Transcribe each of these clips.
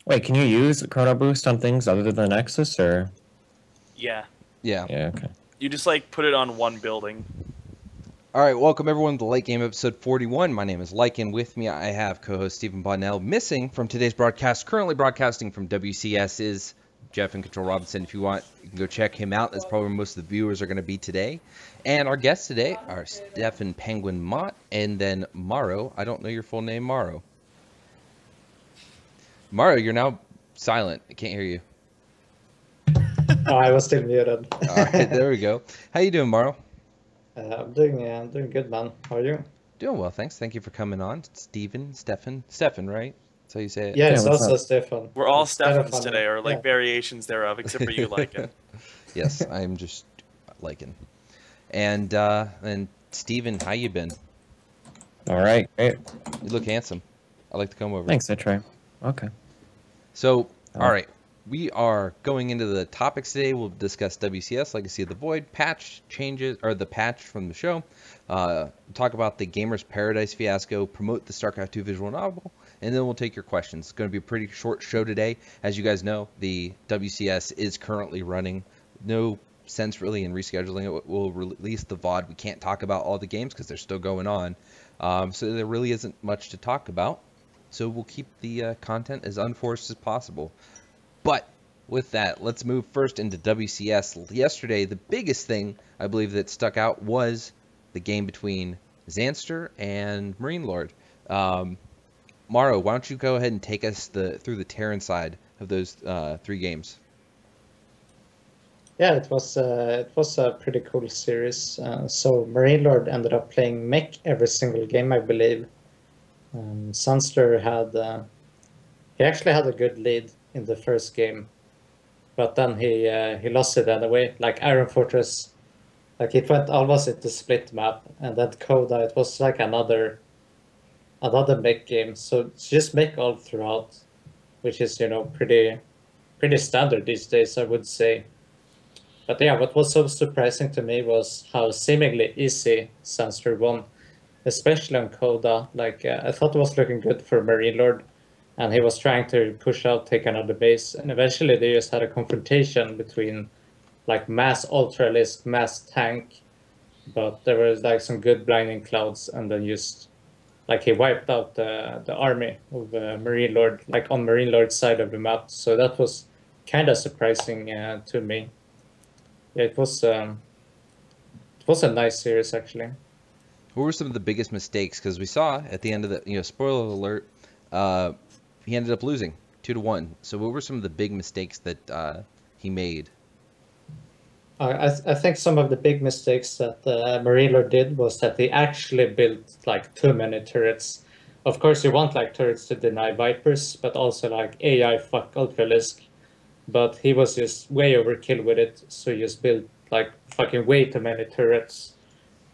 Wait, can you use Chrono Boost on things other than Nexus, or? Yeah. Yeah. Yeah, okay. You just like put it on one building. All right, welcome everyone to Late Game episode 41. My name is Lycan. With me, I have co-host Stephen Bonnell. Missing from today's broadcast, currently broadcasting from WCS, is Jeff and Control Robinson. If you want, you can go check him out. That's probably where most of the viewers are going to be today. And our guests today are Stefan Penguin Mott and then Maro. I don't know your full name, Maro. Maro, you're now silent. I can't hear you. Oh, I was still muted. All right, there we go. How you doing, Maro? I'm doing good, man. How are you? Doing well, thanks. Thank you for coming on. Stephen, right? That's how you say it. Yeah, Yeah, it's what's also up? Stefan. We're all It's kind of Stefans funny. today, or like Yeah. variations thereof, except for you, Lycan. Yes, I'm just liking. And Steven, how you been? All right, great. You look handsome. I'd like to come over. Thanks, I try. Okay. So, all right. We are going into the topics today. We'll discuss WCS, Legacy of the Void, patch changes, or the patch from the show. Talk about the Gamers Paradise fiasco, promote the StarCraft 2 visual novel, and then we'll take your questions. It's going to be a pretty short show today. As you guys know, the WCS is currently running. No sense really in rescheduling it. We'll release the VOD. We can't talk about all the games because they're still going on. So there really isn't much to talk about. So we'll keep the content as unforced as possible. But with that, let's move first into WCS. Yesterday, the biggest thing I believe that stuck out was the game between Xanster and Marine Lord. Maro, why don't you go ahead and take us through the Terran side of those three games? Yeah, it was a pretty cool series. So Marine Lord ended up playing mech every single game, I believe. Sunster he actually had a good lead in the first game, but then he lost it anyway. Like Iron Fortress, like it went almost into split map, and then Coda, it was like another mech game. So it's just mech all throughout, which is pretty standard these days, I would say. But yeah, what was so surprising to me was how seemingly easy Sunster won, especially on Coda. Like I thought it was looking good for Marine Lord, and he was trying to push out, take another base, and eventually they just had a confrontation between like mass ultralisk, mass tank, but there was like some good blinding clouds, and then just like he wiped out the army of Marine Lord, like on Marine Lord's side of the map. So that was kind of surprising to me. Yeah, it was a nice series actually. What were some of the biggest mistakes? Because we saw at the end of the, spoiler alert, he ended up losing 2-1. So what were some of the big mistakes that he made? I think some of the big mistakes that Marine Lord did was that he actually built like too many turrets. Of course, you want like turrets to deny Vipers, but also like AI fuck Ultralisk. But he was just way overkill with it, so he just built like fucking way too many turrets.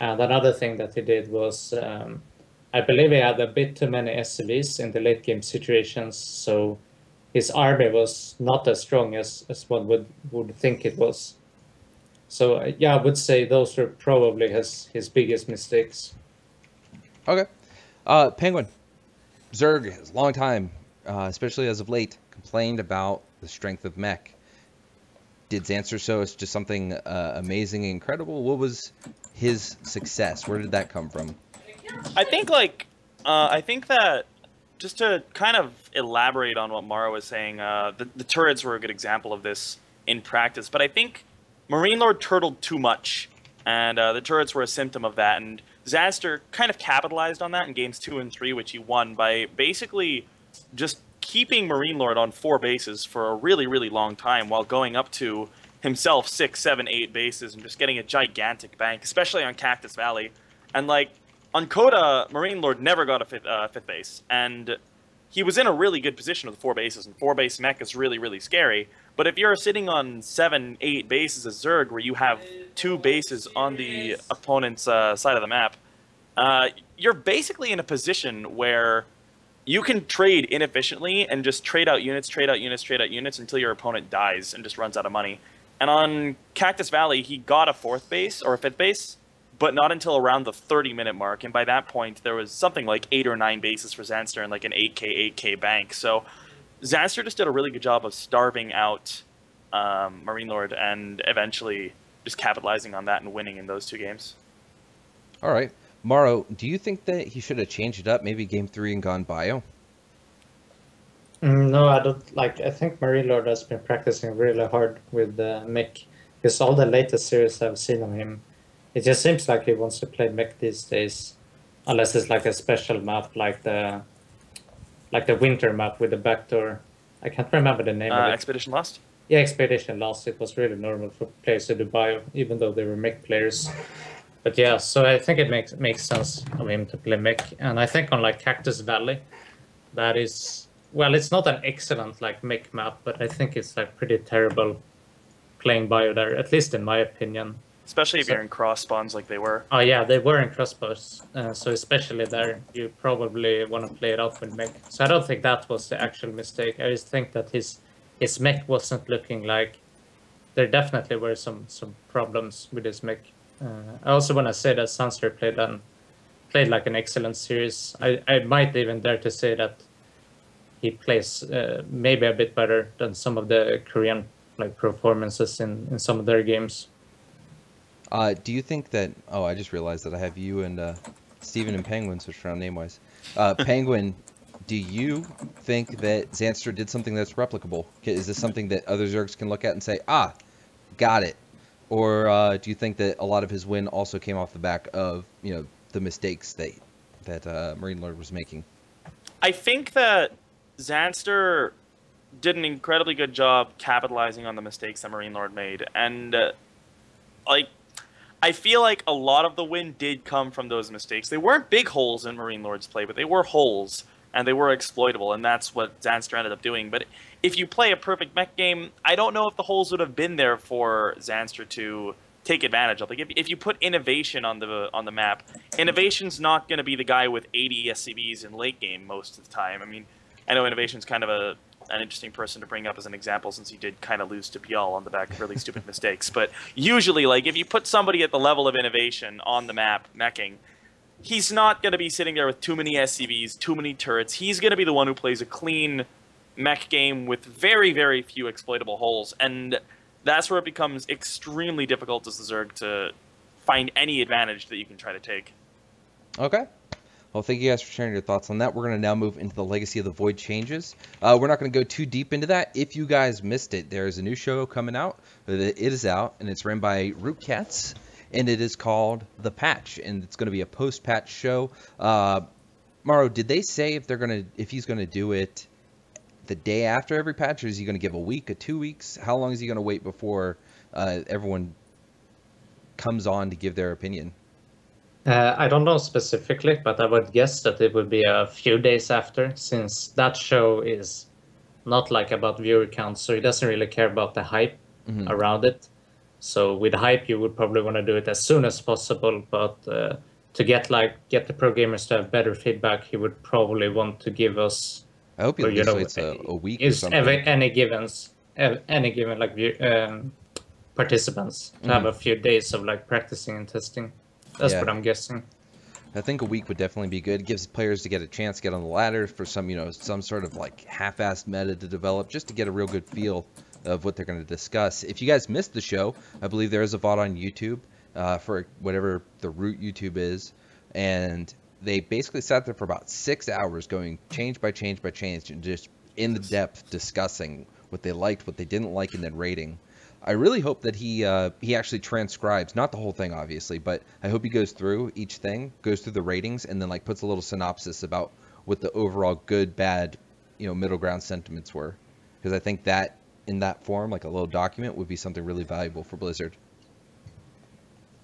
And another thing that he did was, I believe he had a bit too many SCVs in the late game situations, so his army was not as strong as one would think it was. So yeah, I would say those were probably his biggest mistakes. Okay. Penguin. Zerg has a long time, especially as of late, complained about the strength of mech. Did Xanster show us just something amazing and incredible? What was his success? Where did that come from? I think I think that just to kind of elaborate on what Mara was saying, the turrets were a good example of this in practice. But I think Marine Lord turtled too much, and the turrets were a symptom of that. And Xanster kind of capitalized on that in games 2 and 3, which he won by basically just keeping Marine Lord on 4 bases for a really, really long time while going up to himself 6, 7, 8 bases and just getting a gigantic bank, especially on Cactus Valley. And like on Coda, Marine Lord never got a fifth base, and he was in a really good position with 4 bases, and 4 base mech is really, really scary. But if you're sitting on 7, 8 bases as Zerg, where you have 2 bases on the opponent's side of the map, you're basically in a position where you can trade inefficiently and just trade out units, trade out units, trade out units until your opponent dies and just runs out of money. And on Cactus Valley, he got a 4th base or a 5th base, but not until around the 30-minute mark. And by that point, there was something like 8 or 9 bases for Xanster and like an 8K bank. So Xanster just did a really good job of starving out Marine Lord and eventually just capitalizing on that and winning in those 2 games. All right. Morrow, do you think that he should have changed it up, maybe game 3 and gone bio? No, I don't like. I think Marie Lord has been practicing really hard with Mick because all the latest series I've seen of him, it just seems like he wants to play Mick these days, unless it's like a special map like the winter map with the backdoor. I can't remember the name of it. Expedition Lost? Yeah, Expedition Lost. It was really normal for players to do bio, even though they were Mick players. But yeah, so I think it makes sense of him to play Mick, and I think on like Cactus Valley, that is well, it's not an excellent like Mick map, but I think it's like pretty terrible playing bio there, at least in my opinion. Especially if So- you're in cross spawns like they were. Oh yeah, they were in crossbows, so especially there, you probably want to play it off with Mick. So I don't think that was the actual mistake. I just think that his Mick wasn't looking like. There definitely were some problems with his Mick. I also want to say that Sunster played like an excellent series. I might even dare to say that he plays maybe a bit better than some of the Korean like performances in some of their games. Do you think that? Oh, I just realized that I have you and Steven and Penguin switched around name-wise. Penguin, do you think that Xanster did something that's replicable? Is this something that other Zergs can look at and say, ah, got it? Or do you think that a lot of his win also came off the back of, you know, the mistakes that Marine Lord was making? I think that Xanster did an incredibly good job capitalizing on the mistakes that Marine Lord made. And, like, I feel like a lot of the win did come from those mistakes. They weren't big holes in Marine Lord's play, but they were holes, and they were exploitable, and that's what Xanster ended up doing. But if you play a perfect mech game, I don't know if the holes would have been there for Xanster to take advantage of. Like, if you put Innovation on the map, Innovation's not going to be the guy with 80 SCVs in late game most of the time. I mean, I know Innovation's kind of an interesting person to bring up as an example since he did kind of lose to Pial on the back of really stupid mistakes. But usually, like, if you put somebody at the level of Innovation on the map meching, he's not going to be sitting there with too many SCVs, too many turrets. He's going to be the one who plays a clean mech game with very, very few exploitable holes. And that's where it becomes extremely difficult as the Zerg to find any advantage that you can try to take. Okay. Well, thank you guys for sharing your thoughts on that. We're going to now move into the Legacy of the Void changes. We're not going to go too deep into that. If you guys missed it, there is a new show coming out. It is out, and it's ran by Rootcats, and it is called The Patch, and it's going to be a post-patch show. Morrow, did they say if he's going to do it the day after every patch, or is he going to give a week, 2 weeks? How long is he going to wait before everyone comes on to give their opinion? I don't know specifically, but I would guess that it would be a few days after, since that show is not like about viewer count, so he doesn't really care about the hype around it. So with hype, you would probably want to do it as soon as possible, but to get the pro gamers to have better feedback, he would probably want to give us. I hope he at Or, you least know, waits a week or is something. any given like participants to have a few days of like practicing and testing. That's Yeah. what I'm guessing. I think a week would definitely be good. It gives players to get a chance to get on the ladder for some sort of like half-assed meta to develop, just to get a real good feel of what they're going to discuss. If you guys missed the show, I believe there is a VOD on YouTube for whatever the root YouTube is, and they basically sat there for about 6 hours going change by change by change and just in the depth discussing what they liked, what they didn't like, and then rating. I really hope that he actually transcribes, not the whole thing obviously, but I hope he goes through each thing, goes through the ratings, and then like puts a little synopsis about what the overall good, bad, middle ground sentiments were, because I think that in that form, like a little document, would be something really valuable for Blizzard.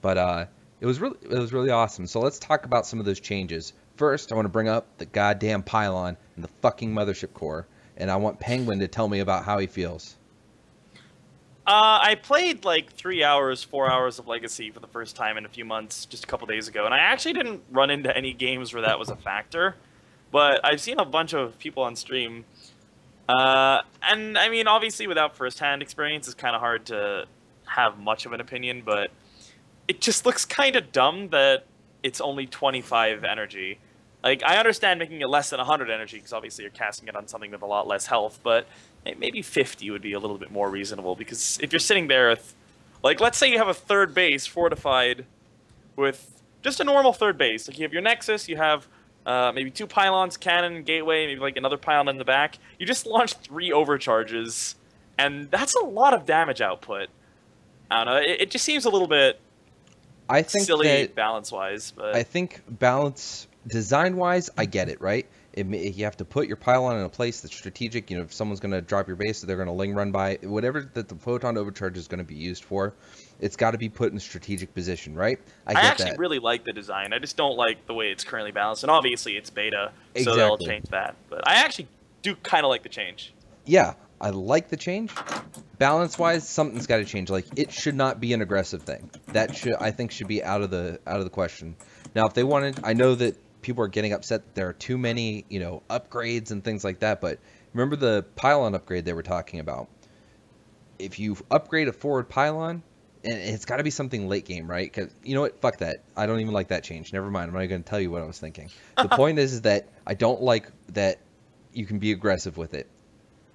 But it was really awesome. So let's talk about some of those changes. First, I want to bring up the goddamn pylon and the fucking mothership core, and I want Penguin to tell me about how he feels. I played like 3 hours, 4 hours of Legacy for the first time in a few months, just a couple days ago, and I actually didn't run into any games where that was a factor, but I've seen a bunch of people on stream, and I mean, obviously without first-hand experience, it's kind of hard to have much of an opinion, but it just looks kind of dumb that it's only 25 energy. Like, I understand making it less than 100 energy, because obviously you're casting it on something with a lot less health, but maybe 50 would be a little bit more reasonable, because if you're sitting there with, like, let's say you have a third base fortified with just a normal third base. Like, you have your Nexus, you have maybe 2 pylons, cannon, gateway, maybe like another pylon in the back. You just launch 3 overcharges, and that's a lot of damage output. I don't know, it just seems a little bit I think silly that balance-wise, but I think balance design-wise, I get it, right? You have to put your pylon in a place that's strategic. You know, if someone's going to drop your base, they're going to ling run by. Whatever that the photon overcharge is going to be used for, it's got to be put in a strategic position, right? I I get actually that. really like the design. I just don't like the way it's currently balanced, and obviously it's beta, so they'll Exactly. change that. But I actually do kind of like the change. Yeah, I like the change. Balance-wise, something's got to change. Like, it should not be an aggressive thing. That I think should be out of the question. Now, if they wanted, I know that people are getting upset that there are too many, you know, upgrades and things like that. But remember the pylon upgrade they were talking about. If you upgrade a forward pylon, and it's got to be something late game, right? Because you know what? Fuck that. I don't even like that change. Never mind. I'm not going to tell you what I was thinking. The point is that I don't like that you can be aggressive with it.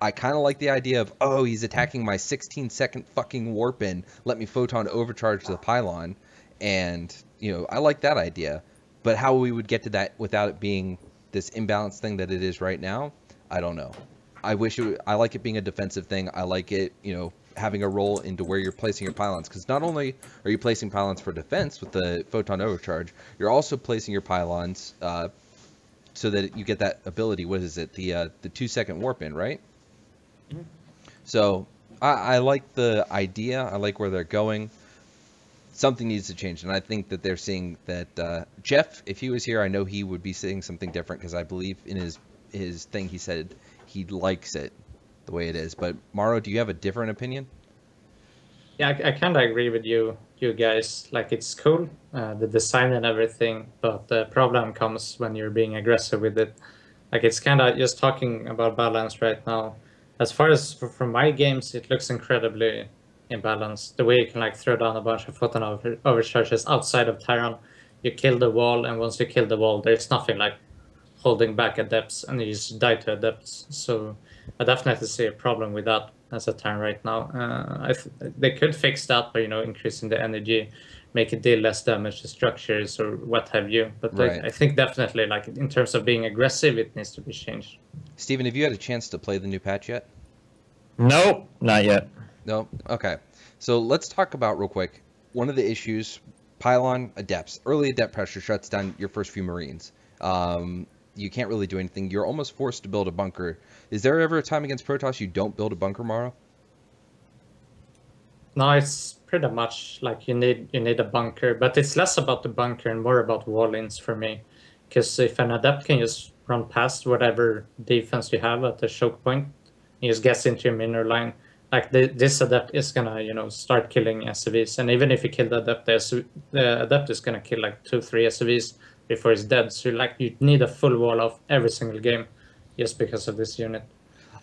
I kind of like the idea of, oh, he's attacking my 16-second fucking warp in. Let me photon overcharge the pylon. And, you know, I like that idea. But how we would get to that without it being this imbalanced thing that it is right now, I don't know. I like it being a defensive thing. I like it, you know, having a role into where you're placing your pylons. Because not only are you placing pylons for defense with the photon overcharge, you're also placing your pylons so that you get that ability. What is it? The 2-second warp in, right? So I like the idea. I like where they're going. Something needs to change, and I think that they're seeing that Jeff, if he was here, I know he would be saying something different because I believe in his thing he said he likes it the way it is. But Maro, do you have a different opinion? Yeah, I kind of agree with you guys. Like, it's cool, the design and everything, but the problem comes when you're being aggressive with it. Like, it's kind of just talking about balance right now. As far as from my games, it looks incredibly imbalanced. The way you can like throw down a bunch of photon overcharges outside of Tyron, you kill the wall, and once you kill the wall, there's nothing like holding back adepts, and you just die to adepts. So I definitely see a problem with that as a turn right now. They could fix that by, you know, increasing the energy, make it deal less damage to structures or what have you. But Right. I think definitely, like, in terms of being aggressive, it needs to be changed. Steven, have you had a chance to play the new patch yet? Nope, not yet. No? Okay. So let's talk about real quick. One of the issues, pylon adepts. Early adept pressure shuts down your first few Marines. You can't really do anything. You're almost forced to build a bunker. Is there ever a time against Protoss you don't build a bunker, Maro? No, it's pretty much like you need a bunker, but it's less about the bunker and more about wall-ins for me. Because if an adept can just run past whatever defense you have at the choke point, he just gets into your minor line. Like, this adept is gonna, you know, start killing SCVs, and even if you kill the adept, the adept is gonna kill like 2-3 SCVs before he's dead. So like, you need a full wall off every single game, just because of this unit.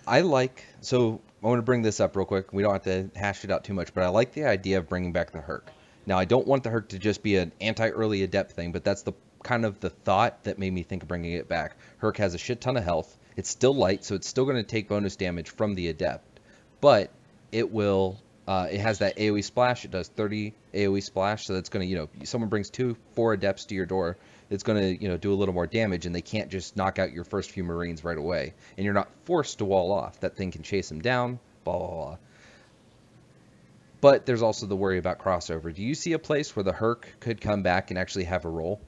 So I want to bring this up real quick. We don't have to hash it out too much, but I like the idea of bringing back the Herc. Now, I don't want the Herc to just be an anti-early adept thing, but that's the kind of the thought that made me think of bringing it back. Herc has a shit ton of health. It's still light, so it's still going to take bonus damage from the adept, but it will. It has that AoE splash. It does 30 AoE splash, so that's going to, you know, someone brings 4 adepts to your door, it's going to, you know, do a little more damage, and they can't just knock out your first few Marines right away. And you're not forced to wall off. That thing can chase them down, blah, blah, blah. But there's also the worry about crossover. Do you see a place where the Herc could come back and actually have a role?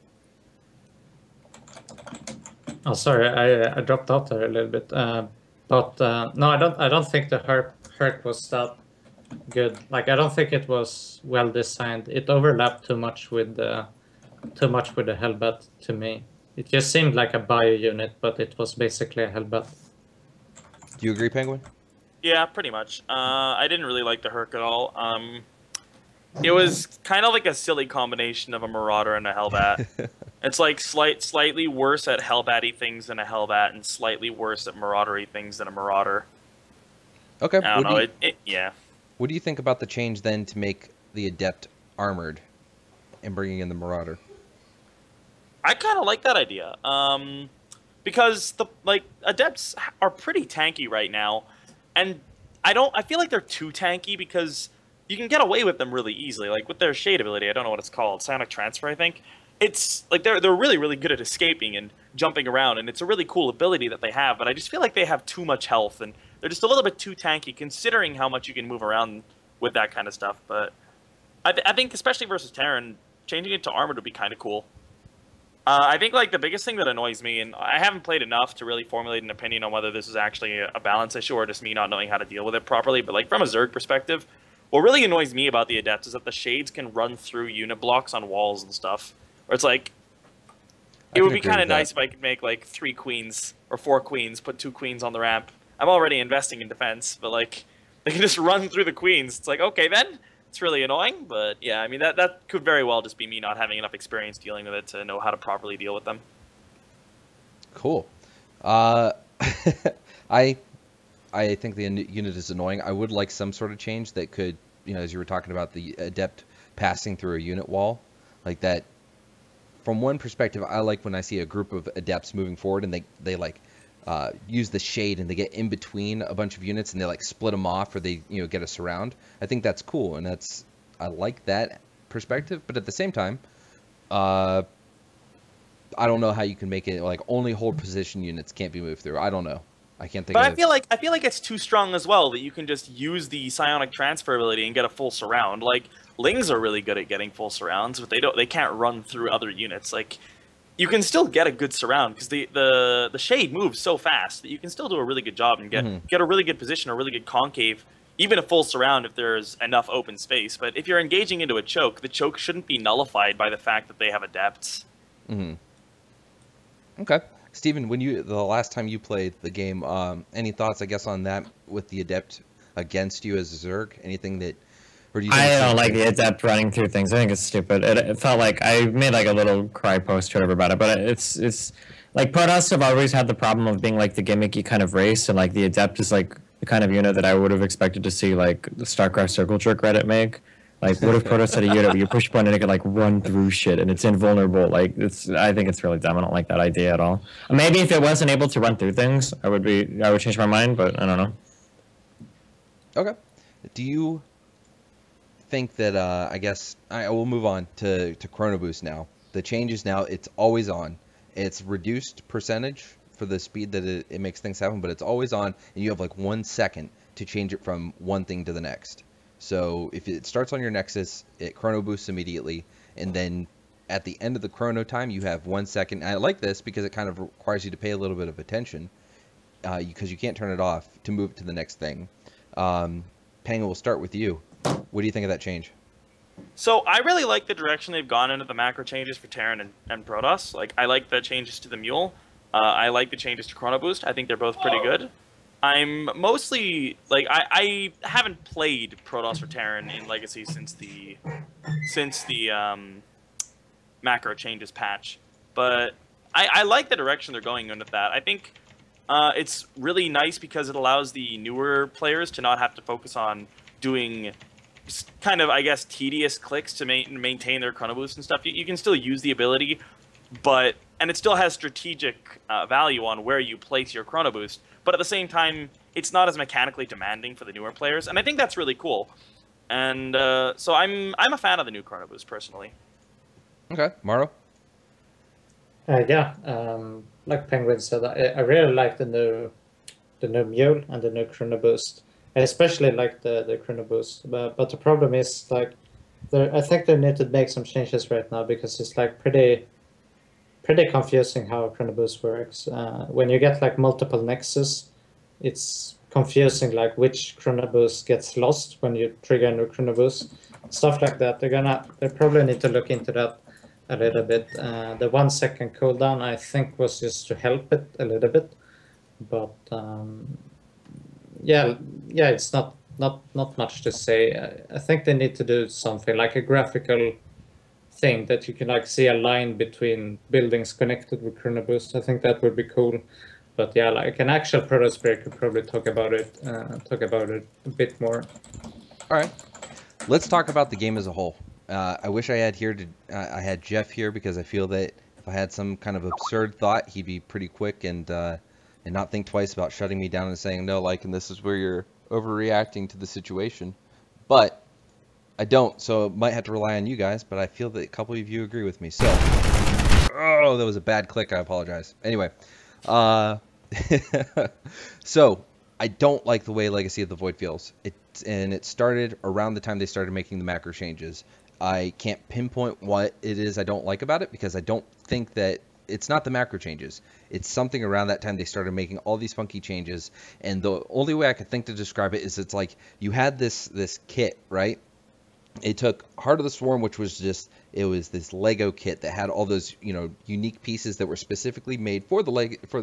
Oh, sorry, I dropped out there a little bit. But no, I don't think the Herc was that good. Like, I don't think it was well designed. It overlapped too much with the Hellbat to me. It just seemed like a bio unit, but it was basically a Hellbat. Do you agree, Penguin? Yeah, pretty much. I didn't really like the Herc at all. It was kind of like a silly combination of a Marauder and a Hellbat. It's like slightly worse at Hellbat-y things than a Hellbat, and slightly worse at Marauder-y things than a Marauder. Okay. I don't know. Yeah. What do you think about the change then to make the Adept armored and bringing in the Marauder? I kind of like that idea. Because the adepts are pretty tanky right now, and I feel like they're too tanky because you can get away with them really easily. Like with their shade ability, I don't know what it's called, psionic transfer, I think. It's like they're really good at escaping and jumping around, and it's a really cool ability that they have. But I just feel like they have too much health, and they're just a little bit too tanky considering how much you can move around with that kind of stuff. But I think especially versus Terran, changing it to armored would be kind of cool. I think like the biggest thing that annoys me, and I haven't played enough to really formulate an opinion on whether this is actually a balance issue or just me not knowing how to deal with it properly. But like from a Zerg perspective, what really annoys me about the Adepts is that the shades can run through unit blocks on walls and stuff. Or it's like it would be kind of nice if I could make like 3 queens or 4 queens, put 2 queens on the ramp. I'm already investing in defense, but like they can just run through the queens. It's like okay then. It's really annoying, but yeah, I mean that could very well just be me not having enough experience dealing with it to know how to properly deal with them. Cool. I I think the unit is annoying. I would like some sort of change that could, you know, as you were talking about the adept passing through a unit wall, like that. From one perspective, I like when I see a group of adepts moving forward and they like use the shade and they get in between a bunch of units and they like split them off or they, you know, get a surround. I think that's cool, and I like that perspective. But at the same time, I don't know how you can make it like only hold position units can't be moved through. I don't know. I can't think. But I feel like it's too strong as well that you can just use the psionic transfer ability and get a full surround. Like Lings are really good at getting full surrounds, but they can't run through other units. Like you can still get a good surround because the shade moves so fast that you can still do a really good job and get a really good position, a really good concave, even a full surround if there's enough open space. But if you're engaging into a choke, the choke shouldn't be nullified by the fact that they have adepts. Okay. Steven, when the last time you played the game, any thoughts, I guess, on that with the adept against you as a Zerg? Anything that, or do you think I don't like the adept running through things. I think it's stupid. It felt like I made like a little cry post or whatever about it, but it's like Protoss have always had the problem of being like the gimmicky kind of race, and like the adept is like the kind of unit that I would have expected to see like the StarCraft Circle Jerk Reddit make. Like, what if Protoss had a unit where you push button and it could like run through shit and it's invulnerable? Like, I think it's really dumb. I don't like that idea at all. Maybe if it wasn't able to run through things, I would change my mind, but I don't know. Okay. Do you think that I guess I will move on to Chrono Boost now. The change is now it's always on. It's reduced percentage for the speed that it makes things happen, but it's always on, and you have like 1 second to change it from one thing to the next. So if it starts on your Nexus, it chrono boosts immediately, and then at the end of the chrono time, you have 1 second. And I like this because it kind of requires you to pay a little bit of attention, because you can't turn it off to move to the next thing. Panga, we'll start with you. What do you think of that change? So I really like the direction they've gone into the macro changes for Terran and Protoss. Like I like the changes to the Mule. I like the changes to Chrono Boost. I think they're both pretty good. I'm mostly like I haven't played Protoss or Terran in Legacy since the macro changes patch, but I like the direction they're going in with that. I think it's really nice because it allows the newer players to not have to focus on doing kind of, I guess, tedious clicks to maintain their chrono boost and stuff. You can still use the ability, and it still has strategic value on where you place your chrono boost. But at the same time, it's not as mechanically demanding for the newer players, and I think that's really cool. And so I'm a fan of the new chrono boost personally. Okay, Maro. Yeah, like Penguin said, I really like the new Mule and the new chrono boost. I especially like the chrono boost, but the problem is like I think they need to make some changes right now because it's like pretty confusing how chrono boost works. When you get like multiple nexus, it's confusing like which chrono boost gets lost when you trigger a new chrono boost, stuff like that. They probably need to look into that a little bit. The 1 second cooldown I think was just to help it a little bit, but yeah, it's not much to say. I think they need to do something like a graphical thing that you can like see a line between buildings connected with chrono boost. I think that would be cool. But yeah, like an actual Protoss player could probably talk about it a bit more. All right, let's talk about the game as a whole. I wish I had Jeff here because I feel that if I had some kind of absurd thought, he'd be pretty quick and not think twice about shutting me down and saying, no, and this is where you're overreacting to the situation. But I don't, so I might have to rely on you guys, but I feel that a couple of you agree with me. So, oh, that was a bad click. I apologize. Anyway, so I don't like the way Legacy of the Void feels. It started around the time they started making the macro changes. I can't pinpoint what it is I don't like about it, because I don't think that it's not the macro changes. It's something around that time they started making all these funky changes, and the only way I could think to describe it is it's like you had this kit, right? It took Heart of the Swarm, which was it was this Lego kit that had all those, unique pieces that were specifically made for the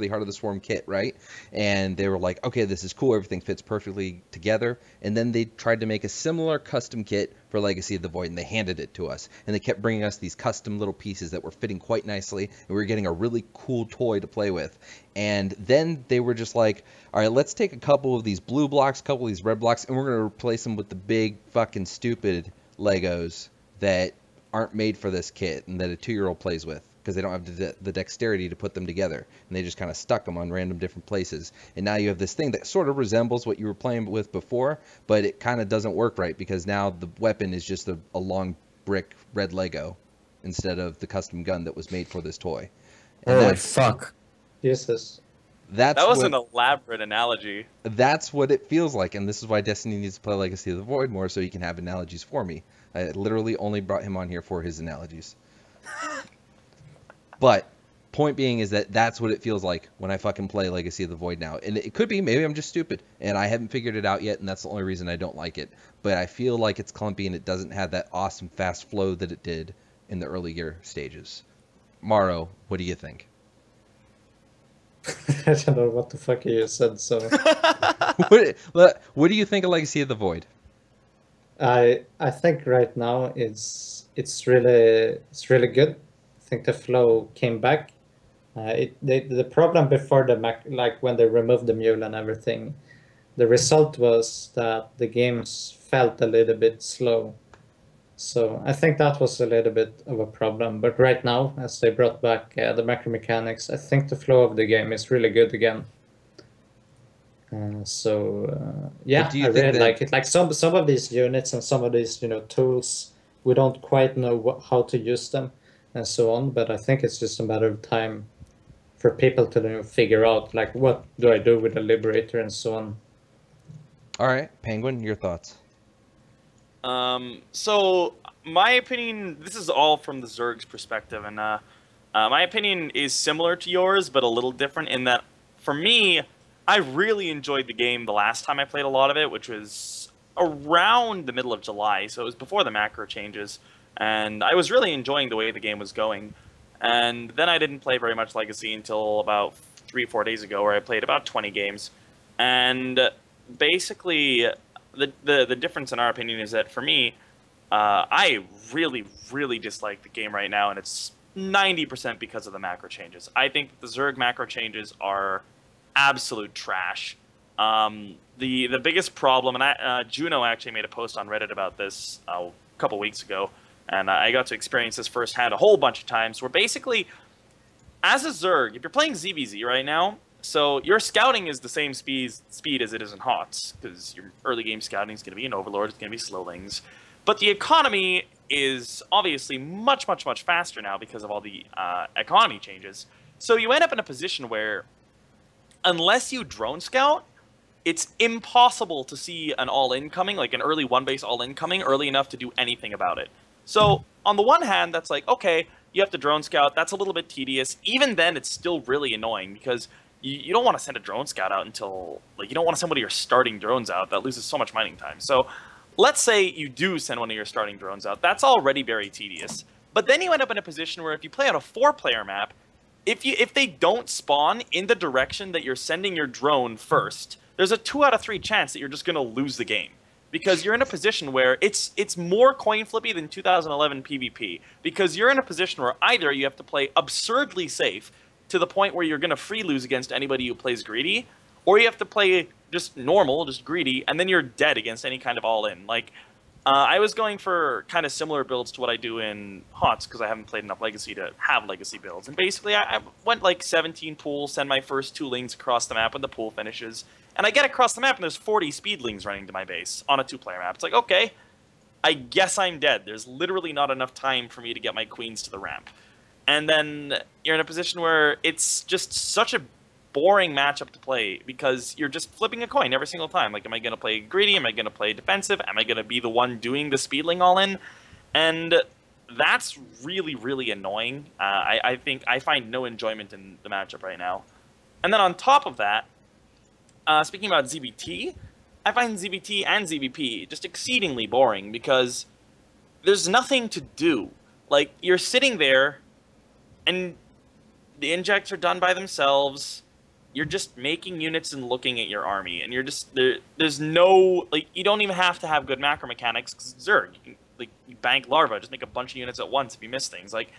Heart of the Swarm kit, right? And they were like, okay, this is cool, everything fits perfectly together. And then they tried to make a similar custom kit for Legacy of the Void, and they handed it to us. And they kept bringing us these custom little pieces that were fitting quite nicely, and we were getting a really cool toy to play with. And then they were just like, all right, let's take a couple of these blue blocks, a couple of these red blocks, and we're going to replace them with the big fucking stupid Legos that aren't made for this kit and that a 2-year-old plays with, because they don't have the dexterity to put them together, and they just kind of stuck them on random different places. And now you have this thing that sort of resembles what you were playing with before, but it kind of doesn't work right, because now the weapon is just a long brick red Lego instead of the custom gun that was made for this toy. And Holy fuck. Jesus. That was an elaborate analogy. That's what it feels like, and this is why Destiny needs to play Legacy of the Void more, so he can have analogies for me. I literally only brought him on here for his analogies. But point being is that that's what it feels like when I fucking play Legacy of the Void now. And it could be, maybe I'm just stupid, and I haven't figured it out yet, and that's the only reason I don't like it. But I feel like it's clumpy, and it doesn't have that awesome fast flow that it did in the earlier stages. Morrow, what do you think? I don't know what the fuck you said, so... What do you think of Legacy of the Void? I think right now it's really good. I think the flow came back. The problem before like when they removed the mule and everything, the result was that the games felt a little bit slow. So I think that was a little bit of a problem. But right now, as they brought back the macro mechanics, I think the flow of the game is really good again. Yeah, I really like it. Like some of these units and some of these tools, we don't quite know how to use them and so on. But I think it's just a matter of time for people to figure out like what do I do with the Liberator and so on. All right, Penguin, your thoughts. So my opinion, this is all from the Zerg's perspective, and my opinion is similar to yours, but a little different in that, for me, I really enjoyed the game the last time I played a lot of it, which was around the middle of July, so it was before the macro changes, and I was really enjoying the way the game was going. And then I didn't play very much Legacy until about 3-4 days ago, where I played about 20 games, and basically... The difference in our opinion is that for me, I really dislike the game right now, and it's 90% because of the macro changes. I think that the Zerg macro changes are absolute trash. The biggest problem, and Juno actually made a post on Reddit about this a couple weeks ago, and I got to experience this firsthand a whole bunch of times, where basically, as a Zerg, if you're playing ZVZ right now, so your scouting is the same speed as it is in HOTS, because your early game scouting is going to be in Overlord, it's going to be Slowlings. But the economy is obviously much faster now because of all the economy changes. So you end up in a position where, unless you drone scout, it's impossible to see an all-in coming, like an early one-base all-in coming, early enough to do anything about it. So on the one hand, that's like, okay, you have to drone scout, that's a little bit tedious. Even then, it's still really annoying, because you don't want to send a drone scout out until, like, you don't want to send one of your starting drones out. That loses so much mining time. So let's say you do send one of your starting drones out. That's already very tedious. But then you end up in a position where if you play on a 4-player map, if they don't spawn in the direction that you're sending your drone first, there's a 2 out of 3 chance that you're just going to lose the game. Because you're in a position where it's more coin flippy than 2011 PvP. Because you're in a position where either you have to play absurdly safe, to the point where you're going to free lose against anybody who plays greedy, or you have to play just normal, just greedy, and then you're dead against any kind of all-in. Like, I was going for kind of similar builds to what I do in HOTS because I haven't played enough Legacy to have Legacy builds. And basically, I went like 17 pools, send my first 2 lings across the map when the pool finishes. And I get across the map and there's 40 speedlings running to my base on a 2-player map. It's like, okay, I guess I'm dead. There's literally not enough time for me to get my queens to the ramp. And then you're in a position where it's just such a boring matchup to play because you're just flipping a coin every single time. Like, am I going to play greedy? Am I going to play defensive? Am I going to be the one doing the speedling all in? And that's really, really annoying. I think I find no enjoyment in the matchup right now. And then on top of that, speaking about ZBT, I find ZBT and ZBP just exceedingly boring because there's nothing to do. Like, you're sitting there and the injects are done by themselves. You're just making units and looking at your army, and you're just there's no, like, you don't even have to have good macro mechanics because Zerg, you can, like, you bank larva, just make a bunch of units at once if you miss things. Like,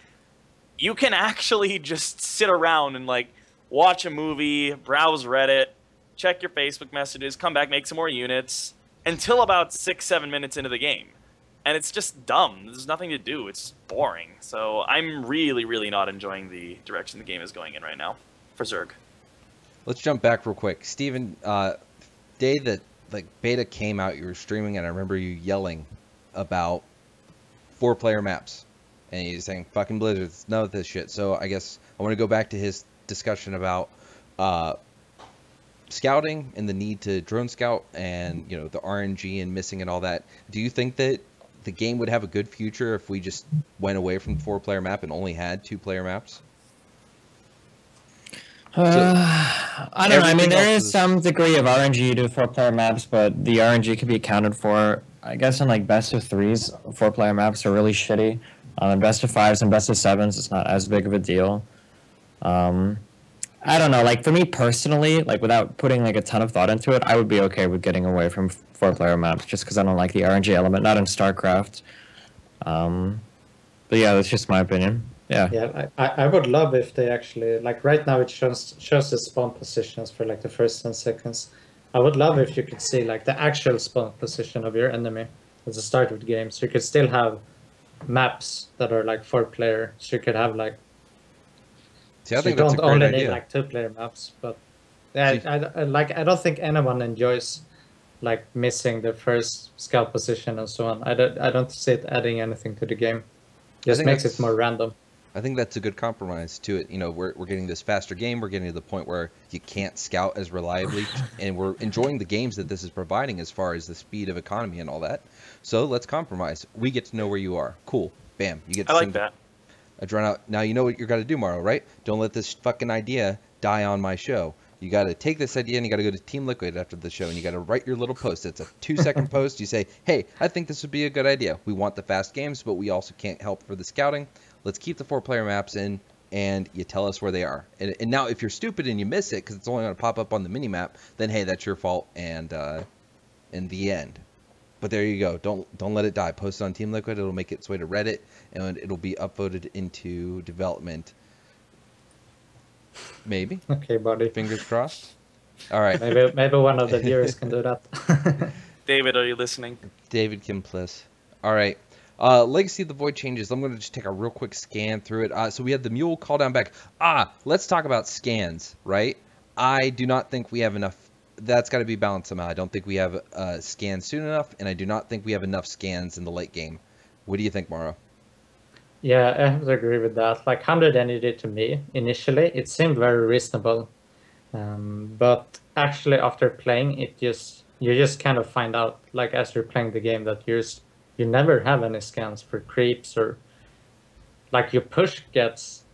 you can actually just sit around and, like, watch a movie, browse Reddit, check your Facebook messages, come back, make some more units until about 6-7 minutes into the game. And it's just dumb. There's nothing to do. It's boring. So I'm really, really not enjoying the direction the game is going in right now for Zerg. Let's jump back real quick. Steven, day that like beta came out, you were streaming, and I remember you yelling about 4-player maps. And you're saying, fucking Blizzard's none of this shit. So I guess I want to go back to his discussion about scouting and the need to drone scout and, you know, the RNG and missing and all that. Do you think that the game would have a good future if we just went away from the 4-player map and only had 2-player maps? I don't know. I mean, there is some degree of RNG to 4-player maps, but the RNG can be accounted for. I guess in like best of 3s, 4-player maps are really shitty. In best of 5s and best of 7s, it's not as big of a deal. I don't know. Like, for me personally, like, without putting like a ton of thought into it, I would be okay with getting away from 4-player maps just because I don't like the RNG element. Not in StarCraft. But yeah, that's just my opinion. Yeah. Yeah, I would love if they actually, like, right now it shows the spawn positions for like the first 10 seconds. I would love if you could see like the actual spawn position of your enemy at the start of the game, so you could still have maps that are like 4-player, so you could have like, See, I so think you that's a don't great only idea. need like 2-player maps. But yeah, I don't think anyone enjoys like missing the first scout position and so on. I don't see it adding anything to the game. Just makes it more random. I think that's a good compromise to it. You know, we're getting this faster game. We're getting to the point where you can't scout as reliably, and we're enjoying the games that this is providing as far as the speed of economy and all that. So let's compromise. We get to know where you are. Cool. Bam. You get to I like that. a drawn out. Now you know what you got to do, Morrow, right? Don't let this fucking idea die on my show. You got to take this idea and you got to go to Team Liquid after the show and you got to write your little post. It's a 2-second post. You say, hey, I think this would be a good idea. We want the fast games, but we also can't help for the scouting. Let's keep the 4-player maps in, and you tell us where they are. And now if you're stupid and you miss it because it's only going to pop up on the mini map, then hey, that's your fault. And in the end. But there you go. Don't let it die. Post it on Team Liquid. It'll make its way to Reddit, and it'll be upvoted into development. Maybe. Okay, buddy. Fingers crossed. All right. Maybe one of the viewers can do that. David, are you listening? David Kimpliss. All right. Legacy of the Void changes. I'm going to just take a real quick scan through it. So we had the Mule call down back. Let's talk about scans, right? I do not think we have enough. That's got to be balanced somehow. I don't think we have scans soon enough, and I do not think we have enough scans in the late game. What do you think, Morrow? Yeah, I have to agree with that. Like 100 energy to me, initially, it seemed very reasonable. But actually after playing it, you just kind of find out, like as you're playing the game, that you never have any scans for creeps, or like your push gets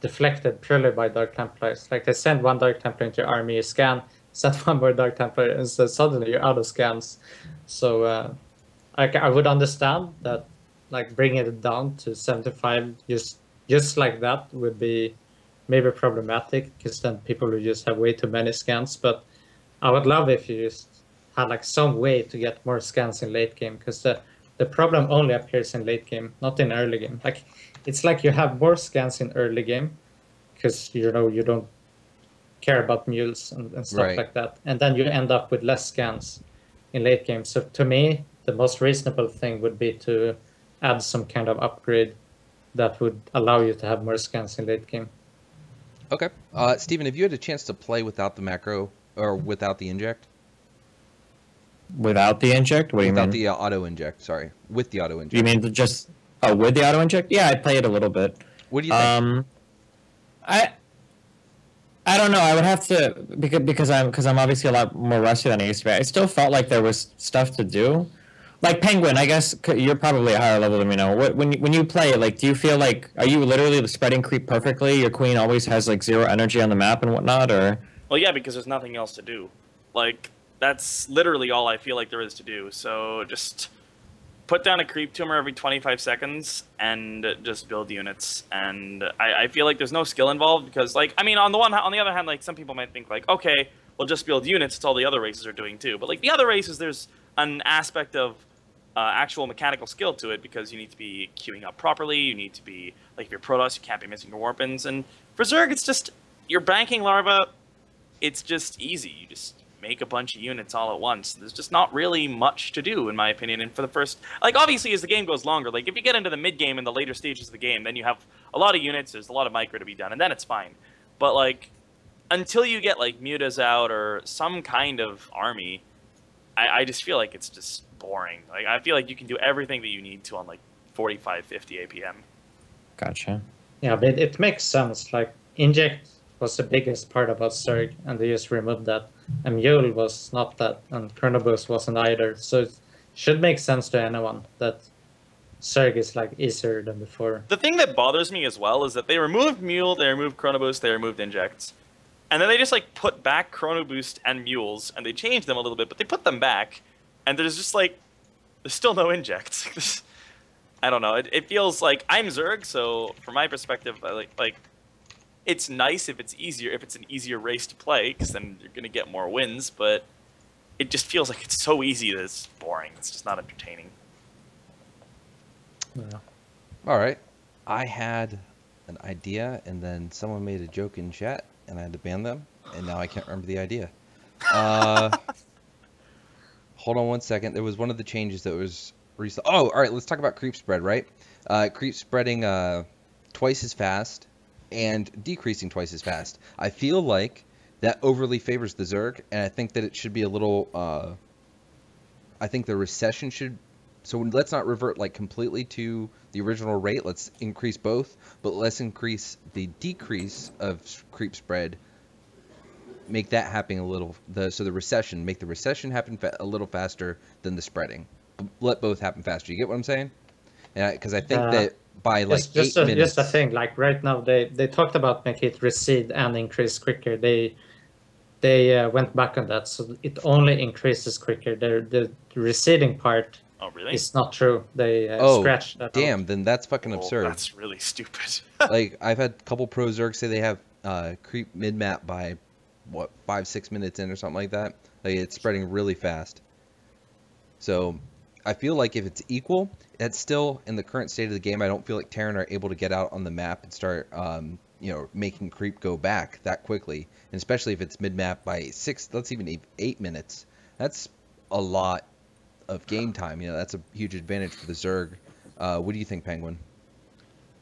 deflected purely by Dark Templars. Like they send one Dark Templar into your army, you scan, send one more Dark Templar, and so suddenly you're out of scans. So I would understand that, like bringing it down to 75 just like that would be maybe problematic, because then people would just have way too many scans. But I would love if you just had like some way to get more scans in late game, because the problem only appears in late game, not in early game. Like it's like you have more scans in early game because you don't care about mules and stuff Right. like that, and then you end up with less scans in late game. So to me, the most reasonable thing would be to add some kind of upgrade that would allow you to have more scans in late game. Okay. Steven, have you had a chance to play without the macro or without the inject? Without the inject? What do you Without mean? the auto inject, sorry. With the auto inject. You mean just with the auto inject? Yeah, I played a little bit. What do you think? I don't know. I would have to because I'm obviously a lot more rusty than I used to be. I still felt like there was stuff to do. Like Penguin, I guess you're probably a higher level than me now. When you play, like, do you feel like are you literally spreading creep perfectly? Your queen always has like 0 energy on the map and whatnot, or? Well, yeah, because there's nothing else to do. Like, that's literally all I feel like there is to do. So just put down a creep tumor every 25 seconds and just build units. And I feel like there's no skill involved because, like, I mean, on the other hand, like, some people might think, like, okay, we'll just build units. It's all the other races are doing too. But, like, the other races, there's an aspect of actual mechanical skill to it because you need to be queuing up properly. You need to be, like, if you're Protoss, you can't be missing your warpins. And for Zerg, it's just, you're banking Larva. It's just easy. You just make a bunch of units all at once. There's just not really much to do, in my opinion. And for the first, like, obviously, as the game goes longer, like, if you get into the mid-game and the later stages of the game, then you have a lot of units, there's a lot of micro to be done, and then it's fine. But, like, until you get, like, mutas out or some kind of army, I just feel like it's just boring. Like, I feel like you can do everything that you need to on, like, 45, 50 APM. Gotcha. Yeah, but it makes sense. Like, inject was the biggest part about Zerg, and they just removed that. And Mule was not that, and Chronoboost wasn't either. So it should make sense to anyone that Zerg is like easier than before. The thing that bothers me as well is that they removed Mule, they removed Chronoboost, they removed Injects. And then they just, like, put back Chrono Boost and Mules, and they changed them a little bit, but they put them back, and there's just, like, there's still no Injects. I don't know. It feels like I'm Zerg, so from my perspective, like it's nice if it's easier, if it's an easier race to play, because then you're gonna get more wins. But it just feels like it's so easy that it's boring. It's just not entertaining. Yeah. All right. I had an idea, and then someone made a joke in chat, and I had to ban them, and now I can't remember the idea. Hold on one second. There was one of the changes that was recent. Oh, all right. Let's talk about creep spread, right? Creep spreading twice as fast and decreasing twice as fast. I feel like that overly favors the Zerg, and I think that it should be a little. I think the recession should. So let's not revert like completely to the original rate. Let's increase both, but let's increase the decrease of creep spread. Make that happen a little. So the recession, make the recession happen a little faster than the spreading. Let both happen faster. You get what I'm saying? Because I think that by like just 8 minutes. Just a thing. Like right now, they talked about making it recede and increase quicker. They went back on that, so it only increases quicker. The receding part. Oh, really? It's not true. They scratched that damn, out. then that's fucking absurd. That's really stupid. Like, I've had a couple pro Zergs say they have creep mid-map by, what, 5-6 minutes in or something like that. Like, it's spreading really fast. So, I feel like if it's equal, that's still, in the current state of the game, I don't feel like Terran are able to get out on the map and start, making creep go back that quickly. And especially if it's mid-map by 6, let's even 8 minutes. That's a lot of game time. That's a huge advantage for the Zerg. What do you think, Penguin?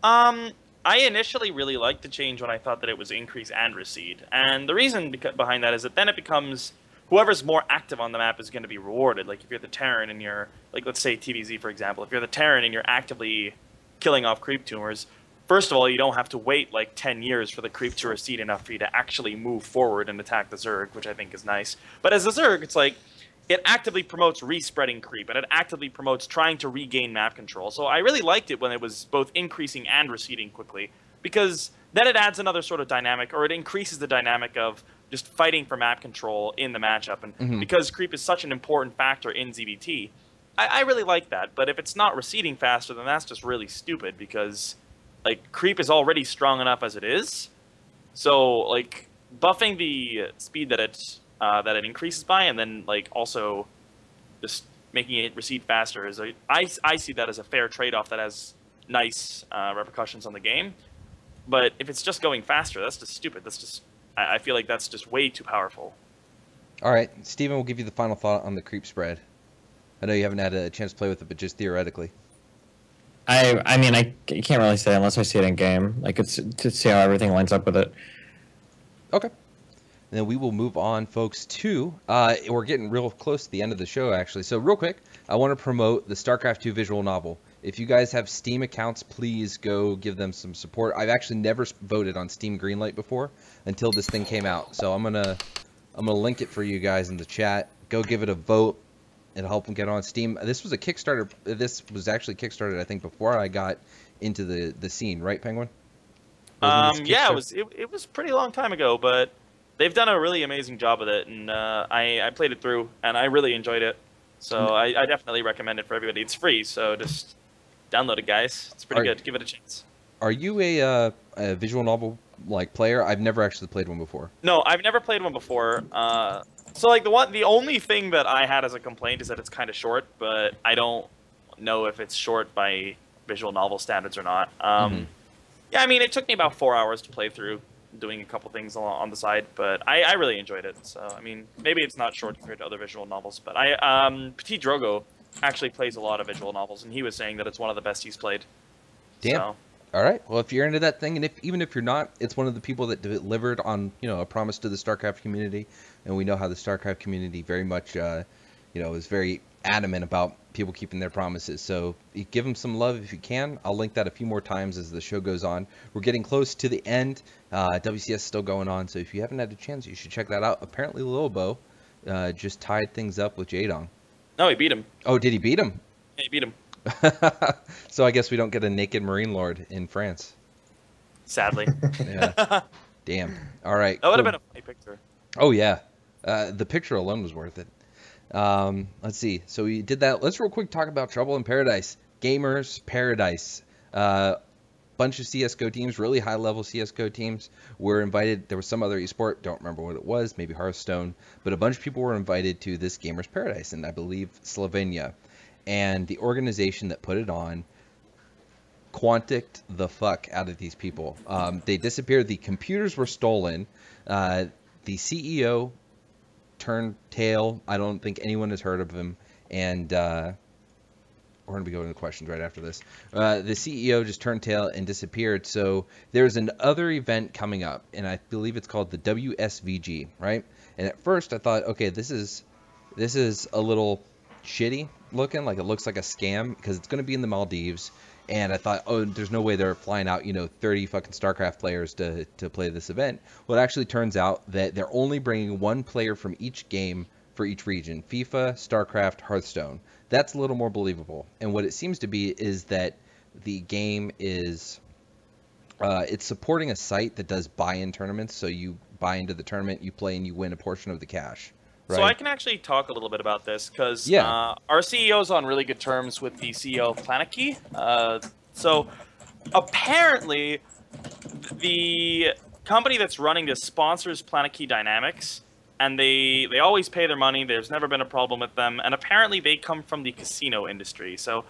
I initially really liked the change when I thought that it was increase and recede. And the reason behind that is that then it becomes whoever's more active on the map is going to be rewarded. Like if you're the Terran and you're, like let's say TVZ for example, if you're the Terran and you're actively killing off creep tumors, first of all, you don't have to wait like 10 years for the creep to recede enough for you to actually move forward and attack the Zerg, which I think is nice. But as a Zerg, it's like, it actively promotes respreading creep, and it actively promotes trying to regain map control. So I really liked it when it was both increasing and receding quickly, because then it adds another sort of dynamic, or it increases the dynamic of just fighting for map control in the matchup. And because creep is such an important factor in ZVT, I really like that. But if it's not receding faster, then that's just really stupid, because like creep is already strong enough as it is. So like buffing the speed that it increases by, and then like also just making it recede faster is I see that as a fair trade-off that has nice repercussions on the game. But if it's just going faster, that's just stupid. That's just I feel like that's just way too powerful. All right, Steven will give you the final thought on the creep spread. I know you haven't had a chance to play with it, but just theoretically. I mean, I can't really say unless I see it in game. Like, it's to see how everything lines up with it. Okay. And then we will move on, folks, to, we're getting real close to the end of the show, actually. So real quick, I want to promote the StarCraft 2 visual novel. If you guys have Steam accounts, please go give them some support. I've actually never voted on Steam Greenlight before until this thing came out. So I'm gonna link it for you guys in the chat. Go give it a vote. It'll help them get on Steam. This was a Kickstarter. This was actually Kickstarted, I think, before I got into the scene, right, Penguin? Yeah, it was a pretty long time ago, but they've done a really amazing job with it, and I played it through, and I really enjoyed it. So I definitely recommend it for everybody. It's free, so just download it, guys. It's pretty good. Give it a chance. Are you a visual novel like player? I've never actually played one before. No, I've never played one before. So like the only thing that I had as a complaint is that it's kind of short, but I don't know if it's short by visual novel standards or not. Yeah, I mean, it took me about 4 hours to play through, doing a couple things on the side, but I really enjoyed it. So, I mean, maybe it's not short compared to other visual novels, but Petit Drogo actually plays a lot of visual novels, and he was saying that it's one of the best he's played. Damn. So. All right. Well, if you're into that thing, and even if you're not, it's one of the people that delivered on, a promise to the StarCraft community, and we know how the StarCraft community very much, is very adamant about people keeping their promises. So you give them some love if you can. I'll link that a few more times as the show goes on. We're getting close to the end. WCS is still going on, so if you haven't had a chance, you should check that out. Apparently, Lobo just tied things up with Jadong. No, he beat him. Oh, did he beat him? Yeah, he beat him. So I guess we don't get a naked Marine Lord in France. Sadly. Yeah. Damn. All right. That would have been a funny picture. Oh, yeah. The picture alone was worth it. Let's see. So we did that. Let's real quick talk about Trouble in Paradise. Gamers Paradise. Bunch of CSGO teams, really high-level CSGO teams were invited. There was some other esport, don't remember what it was, maybe Hearthstone, but a bunch of people were invited to this Gamers Paradise in, I believe, Slovenia. And the organization that put it on quanticked the fuck out of these people. They disappeared. The computers were stolen. The CEO turned tail. I don't think anyone has heard of him. And we're going to be going to questions right after this. The CEO just turned tail and disappeared. So there's another event coming up, and I believe it's called the WSVG, right? And at first I thought, okay, this is a little shitty looking, like it looks like a scam because it's going to be in the Maldives. And I thought, oh, there's no way they're flying out, 30 fucking StarCraft players to play this event. Well, it actually turns out that they're only bringing one player from each game for each region: FIFA, StarCraft, Hearthstone. That's a little more believable. And what it seems to be is that the game is it's supporting a site that does buy-in tournaments. So you buy into the tournament, you play, and you win a portion of the cash. Right. So I can actually talk a little bit about this because our CEO is on really good terms with the CEO of PlanetKey. So apparently the company that's running this sponsors PlanetKey Dynamics, and they always pay their money. There's never been a problem with them, and apparently they come from the casino industry. So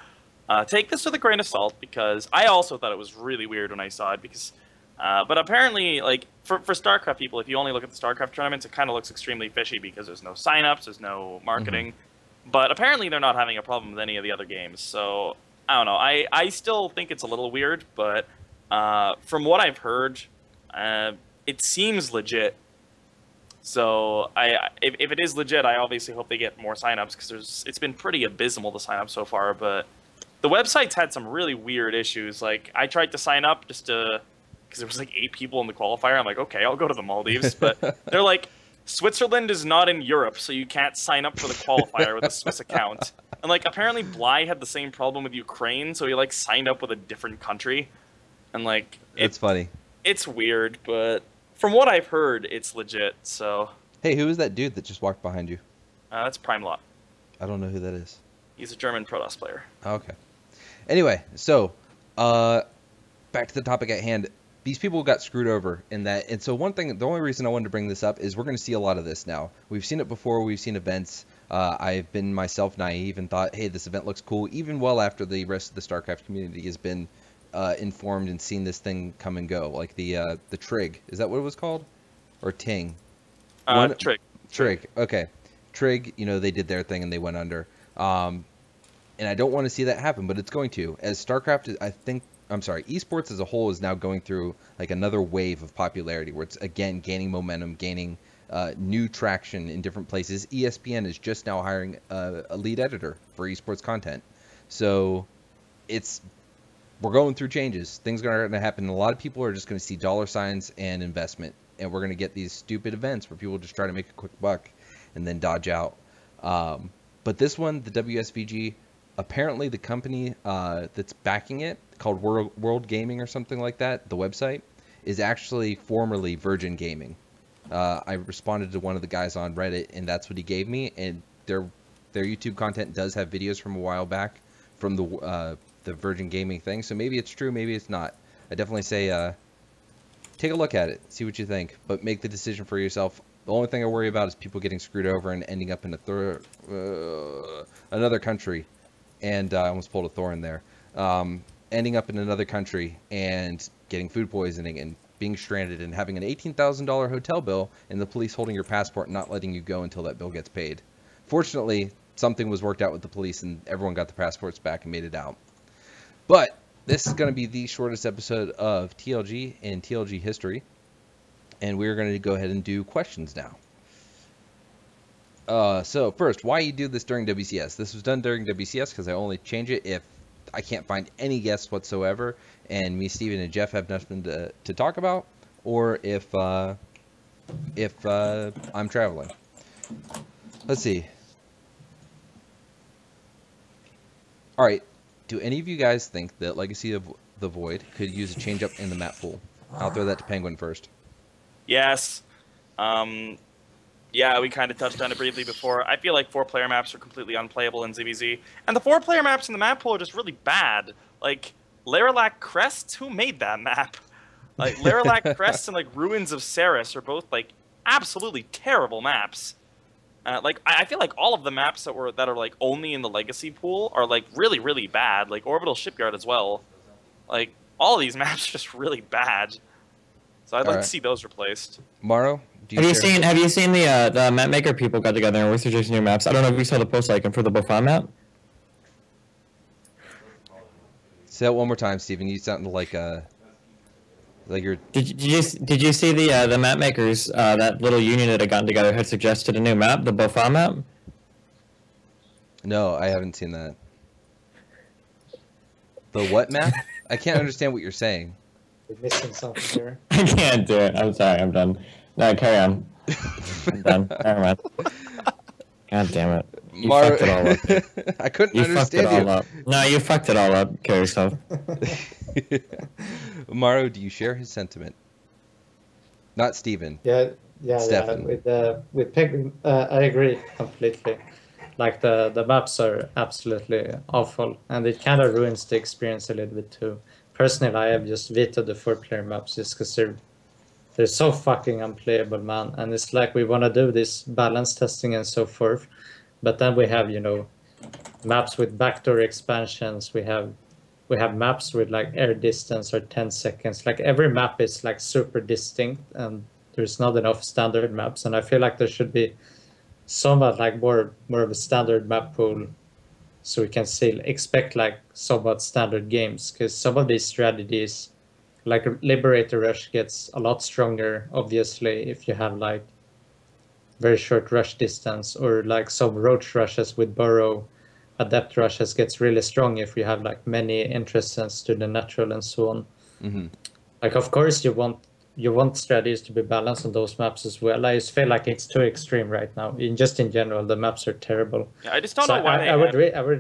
take this with a grain of salt, because I also thought it was really weird when I saw it, because but apparently, like, for StarCraft people, if you only look at the StarCraft tournaments, it kind of looks extremely fishy because there's no signups, there's no marketing. But apparently they're not having a problem with any of the other games. So, I don't know. I still think it's a little weird, but from what I've heard, it seems legit. So, if it is legit, I obviously hope they get more signups, because it's been pretty abysmal to sign up so far. But the website's had some really weird issues. Like, I tried to sign up just to... because there was like 8 people in the qualifier. I'm like, okay, I'll go to the Maldives. But they're like, Switzerland is not in Europe, so you can't sign up for the qualifier with a Swiss account. And like, apparently Bly had the same problem with Ukraine, so he like signed up with a different country. And like, it's funny. It's weird, but from what I've heard, it's legit. So. Hey, who is that dude that just walked behind you? That's Primelot. I don't know who that is. He's a German Protoss player. Okay. Anyway, so back to the topic at hand. These people got screwed over in that. And so the only reason I wanted to bring this up is we're going to see a lot of this now. We've seen it before. We've seen events. I've been myself naive and thought, hey, this event looks cool, even well after the rest of the StarCraft community has been informed and seen this thing come and go. Like the Trig. Is that what it was called? Or Ting? Trig. Trig. Okay. Trig, they did their thing and they went under. And I don't want to see that happen, but it's going to. As StarCraft, esports as a whole is now going through like another wave of popularity where it's again gaining momentum, gaining new traction in different places. ESPN is just now hiring a lead editor for esports content. So we're going through changes. Things are going to happen. A lot of people are just going to see dollar signs and investment, and we're going to get these stupid events where people just try to make a quick buck and then dodge out. But this one, the WSVG, apparently the company that's backing it, called World Gaming or something like that, the website, is actually formerly Virgin Gaming. I responded to one of the guys on Reddit, and that's what he gave me. And their YouTube content does have videos from a while back from the Virgin Gaming thing. So maybe it's true, maybe it's not. I definitely say take a look at it, see what you think, but make the decision for yourself. The only thing I worry about is people getting screwed over and ending up in another country. And I almost pulled a thorn there. Ending up in another country and getting food poisoning and being stranded and having an $18,000 hotel bill and the police holding your passport and not letting you go until that bill gets paid. Fortunately, something was worked out with the police and everyone got the passports back and made it out. But this is going to be the shortest episode of TLG in TLG history. And we're going to go ahead and do questions now. So first, why you do this during WCS? This was done during WCS because I only change it if I can't find any guests whatsoever, and me, Steven, and Jeff have nothing to talk about, or if I'm traveling. Let's see. All right. Do any of you guys think that Legacy of the Void could use a change up in the map pool? I'll throw that to Penguin first. Yes. Yeah, we kind of touched on it briefly before. I feel like 4-player maps are completely unplayable in ZVZ. And the 4-player maps in the map pool are just really bad. Like, Laralac Crests? Who made that map? Like, Laralac Crests and, like, Ruins of Ceres are both, like, absolutely terrible maps. Like, I feel like all of the maps that are, like, only in the Legacy pool are, like, really, really bad. Like, Orbital Shipyard as well. Like, all of these maps are just really bad. So I'd like to see those replaced. Morrow, have you seen the map maker people got together and we're suggesting new maps? I don't know if you saw the post like for the Bofan map. Say that one more time, Steven. You sound like you're. Did you see the map makers that little union that had gotten together had suggested a new map, the Bofan map? No, I haven't seen that. The what map? I can't understand what you're saying. We're missing something here. I can't do it. I'm sorry. I'm done. No, carry on. I'm done. Never mind. God damn it. You fucked it all up. I couldn't you understand fucked it all up. No, you fucked it all up. Kill yourself. Maro, do you share his sentiment? Not Steven. Yeah. Stefan. With Penguin, I agree completely. Like the maps are absolutely awful, and it kind of ruins the experience a little bit too. Personally, I have just vetoed the 4-player maps just because they're so fucking unplayable, man. And it's like we want to do this balance testing and so forth, but then we have maps with backdoor expansions. We have maps with like air distance or 10 seconds. Like every map is like super distinct, and there's not enough standard maps. And I feel like there should be somewhat like more of a standard map pool, so we can still expect like somewhat standard games, because some of these strategies, like Liberator Rush, gets a lot stronger obviously if you have like very short rush distance, or like some Roach Rushes with Burrow, Adept Rushes gets really strong if you have like many entrances to the natural and so on. Mm-hmm. Like of course you want strategies to be balanced on those maps as well. I just feel like it's too extreme right now. In general, the maps are terrible. Yeah, I just don't know why I would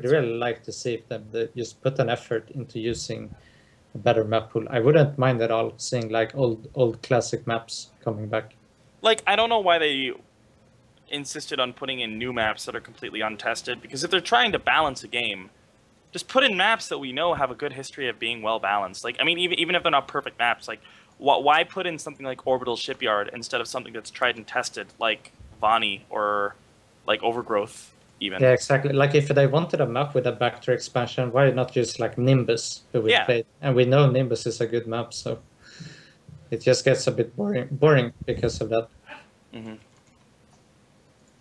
really like to see if they just put an effort into using a better map pool. I wouldn't mind at all seeing like old classic maps coming back. Like, I don't know why they insisted on putting in new maps that are completely untested, because if they're trying to balance a game, just put in maps that we know have a good history of being well balanced. Like, I mean, even if they're not perfect maps, like, why put in something like Orbital Shipyard instead of something that's tried and tested, like Vani or like Overgrowth even? Yeah, exactly. Like if they wanted a map with a backdoor expansion, why not just like Nimbus, who we played? And we know Nimbus is a good map, so it just gets a bit boring because of that. Mm-hmm.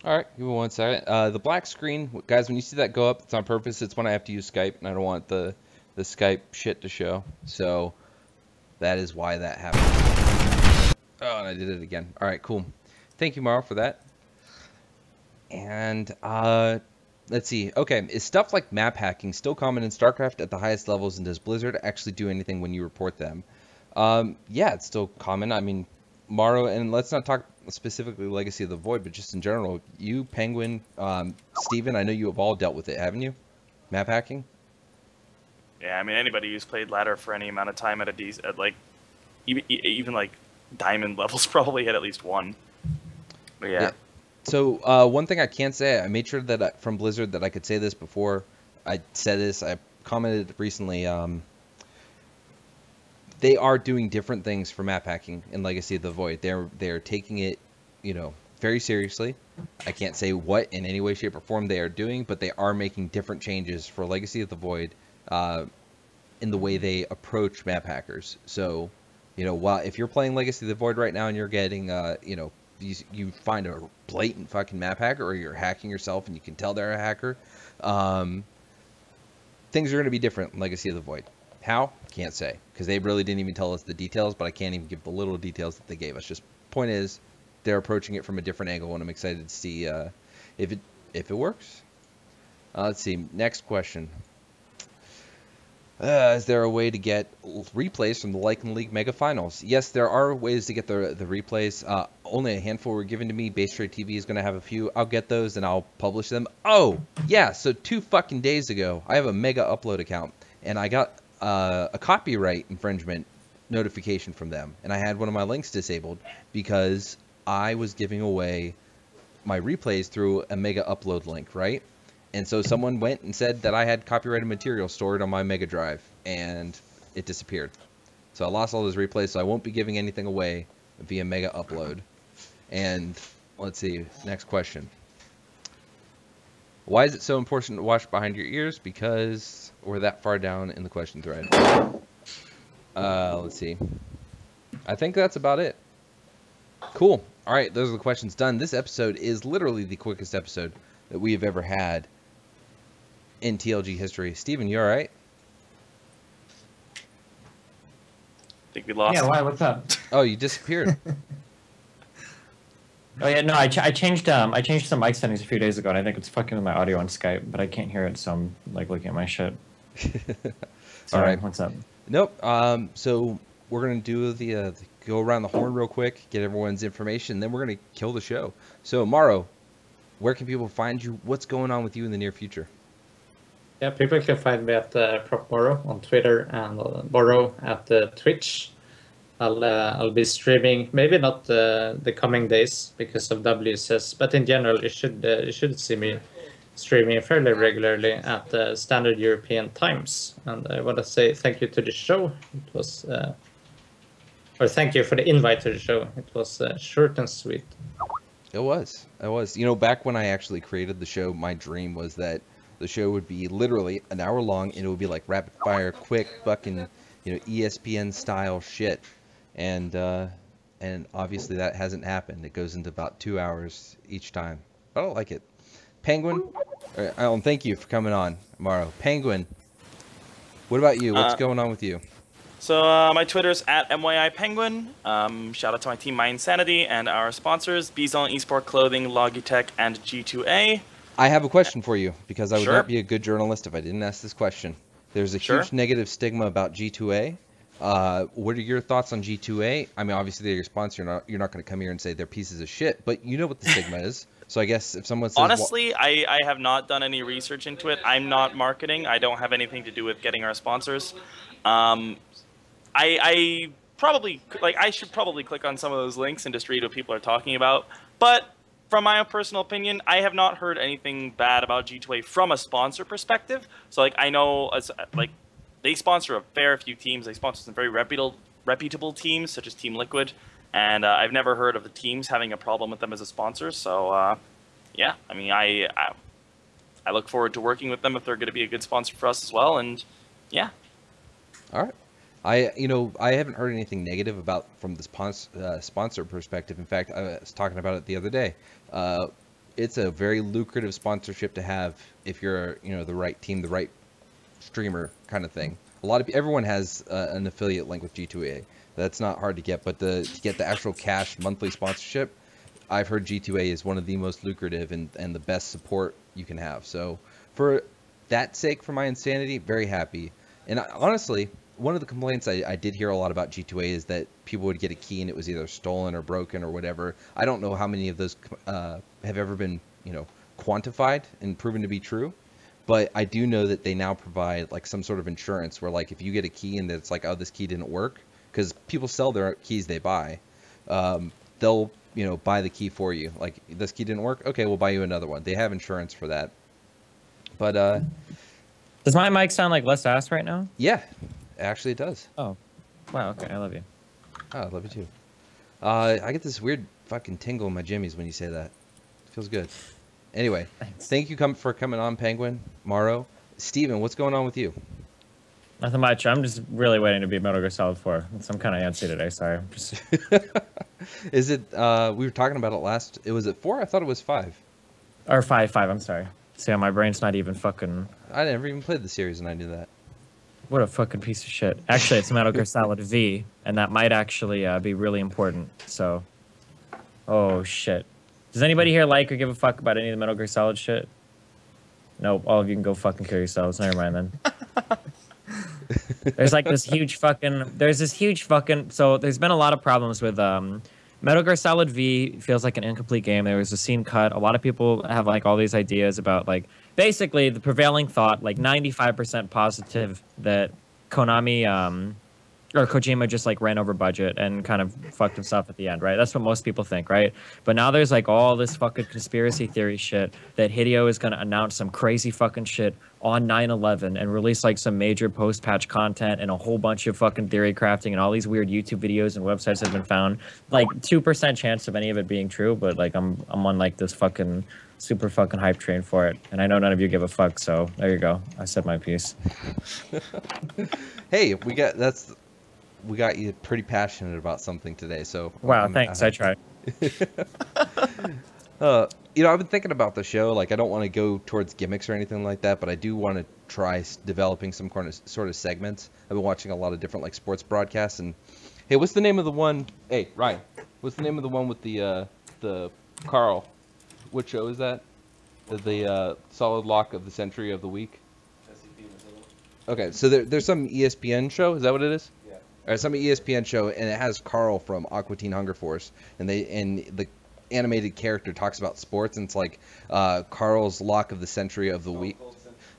All right, give me 1 second. The black screen, guys, when you see that go up, it's on purpose. It's when I have to use Skype, and I don't want the Skype shit to show. So that is why that happened. Oh, and I did it again. All right, cool. Thank you, Mara, for that. And let's see. Okay, is stuff like map hacking still common in StarCraft at the highest levels, and does Blizzard actually do anything when you report them? Yeah, it's still common. I mean, Maro, and let's not talk specifically Legacy of the Void, but just in general, you, Penguin, Steven, I know you have all dealt with it, haven't you? Map hacking? Yeah, I mean, anybody who's played ladder for any amount of time at like even like diamond levels probably had at least one. But yeah. So one thing I can say, I made sure that from Blizzard that I could say this before I said this. I commented recently. They are doing different things for map hacking in Legacy of the Void. They're taking it, very seriously. I can't say what in any way, shape, or form they are doing, but they are making different changes for Legacy of the Void in the way they approach map hackers. So, while if you're playing Legacy of the Void right now and you're getting, you find a blatant fucking map hacker, or you're hacking yourself and you can tell they're a hacker, things are going to be different in Legacy of the Void. How? Can't say, because they really didn't even tell us the details, but I can't even give the little details that they gave us. Just point is, they're approaching it from a different angle, and I'm excited to see if it works. Let's see. Next question. Is there a way to get replays from the Lycan League Mega Finals? Yes, there are ways to get the replays. Only a handful were given to me. Base Trade TV is going to have a few. I'll get those and I'll publish them. Oh, yeah. So 2 fucking days ago, I have a Mega Upload account, and I got a copyright infringement notification from them, and I had one of my links disabled because I was giving away my replays through a Mega Upload link, right? And so someone went and said that I had copyrighted material stored on my Mega Drive, and it disappeared. So I lost all those replays, so I won't be giving anything away via Mega Upload. And let's see, next question. Why is it so important to watch behind your ears? Because we're that far down in the question thread. Let's see. I think that's about it. Cool. All right, those are the questions done. This episode is literally the quickest episode that we have ever had in TLG history. Steven, you all right? I think we lost. Yeah, why? What's up? Oh, you disappeared. Oh yeah, no, I changed some mic settings a few days ago, and I think it's fucking with my audio on Skype, but I can't hear it, so I'm like looking at my shit. Sorry, all right. What's up? Nope. So we're gonna do the go around the horn real quick, get everyone's information, then we're gonna kill the show. So Maro, where can people find you? What's going on with you in the near future? Yeah, people can find me at Prop Moro on Twitter and Moro at Twitch. I'll be streaming, maybe not the coming days because of WSS, but in general, you should see me streaming fairly regularly at standard European times. And I want to say thank you to the show. It was, or thank you for the invite to the show. It was short and sweet. It was. Back when I actually created the show, my dream was that the show would be literally an hour long, and it would be like rapid fire, quick, fucking, ESPN style shit. And obviously that hasn't happened. It goes into about 2 hours each time. I don't like it. Penguin, Alan, thank you for coming on, Maro. Penguin, what about you? What's going on with you? So my Twitter's at MYIPenguin. Shout out to my team, My Insanity, and our sponsors, Bison Esport Clothing, Logitech, and G2A. I have a question for you, because I would Sure. not be a good journalist if I didn't ask this question. There's a Sure. huge negative stigma about G2A. What are your thoughts on G2A? I mean, obviously they're your sponsor. You're not going to come here and say they're pieces of shit, but you know what the stigma is. So I guess if someone says... Honestly, I have not done any research into it. I'm not marketing. I don't have anything to do with getting our sponsors. I probably, I should probably click on some of those links and just read what people are talking about. But from my own personal opinion, I have not heard anything bad about G2A from a sponsor perspective. So, I know, they sponsor a fair few teams. They sponsor some very reputable teams, such as Team Liquid. And I've never heard of the teams having a problem with them as a sponsor. So, yeah, I mean, I look forward to working with them if they're going to be a good sponsor for us as well. And, yeah. All right. I haven't heard anything negative from the sponsor perspective. In fact, I was talking about it the other day. it's a very lucrative sponsorship to have if you're, the right team, the right streamer kind of thing. Everyone has an affiliate link with G2A. That's not hard to get, but to get the actual cash monthly sponsorship, I've heard G2A is one of the most lucrative and the best support you can have. So for that sake, for my insanity, very happy. And honestly, one of the complaints I did hear a lot about G2A is that people would get a key and it was either stolen or broken or whatever. I don't know how many of those have ever been, quantified and proven to be true. But I do know that they now provide like some sort of insurance where like if you get a key and it's like, oh, this key didn't work, because people sell their keys they buy, they'll buy the key for you. Like this key didn't work, okay, we'll buy you another one. They have insurance for that. But does my mic sound like less ass right now? Yeah, actually it does. Oh, wow. Okay, I love you. Oh, I love you too. I get this weird fucking tingle in my jimmies when you say that. It feels good. Anyway, Thanks. thank you for coming on, Penguin, Morrow. Steven, what's going on with you? Nothing much. I'm just really waiting to beat Metal Gear Solid 4. I'm kind of antsy today. Sorry. Just... Is it? We were talking about it last. It was at 4. I thought it was 5. Or 5. I'm sorry. See, my brain's not even fucking. I never even played the series, and I knew that. What a fucking piece of shit. Actually, it's Metal Gear Solid V, and that might actually be really important. So, oh shit. Does anybody here like or give a fuck about any of the Metal Gear Solid shit? Nope. All of you can go fucking kill yourselves. Never mind then. There's like this huge fucking. So there's been a lot of problems with Metal Gear Solid V. Feels like an incomplete game. There was a scene cut. A lot of people have like all these ideas about like basically the prevailing thought, like 95% positive that Konami or Kojima just like ran over budget and kind of fucked himself at the end, right? That's what most people think, right? But now there's like all this fucking conspiracy theory shit that Hideo is going to announce some crazy fucking shit on 9/11 and release like some major post-patch content and a whole bunch of fucking theory crafting and all these weird YouTube videos and websites have been found. Like 2% chance of any of it being true, but like I'm on like this fucking super fucking hype train for it. And I know none of you give a fuck, so there you go. I said my piece. Hey, we got you pretty passionate about something today, so... Wow, thanks. I tried. I've been thinking about the show. Like, I don't want to go towards gimmicks or anything like that, but I do want to try developing some sort of segments. I've been watching a lot of different, like, sports broadcasts, and... Hey, what's the name of the one... Hey, Ryan, what's the name of the one with the Carl? What show is that? The Solid Lock of the Century of the Week? Okay, so there's some ESPN show? Is that what it is? Or some ESPN show, and it has Carl from Aqua Teen Hunger Force, and the animated character talks about sports, and it's like Carl's Lock of the Century of the Week.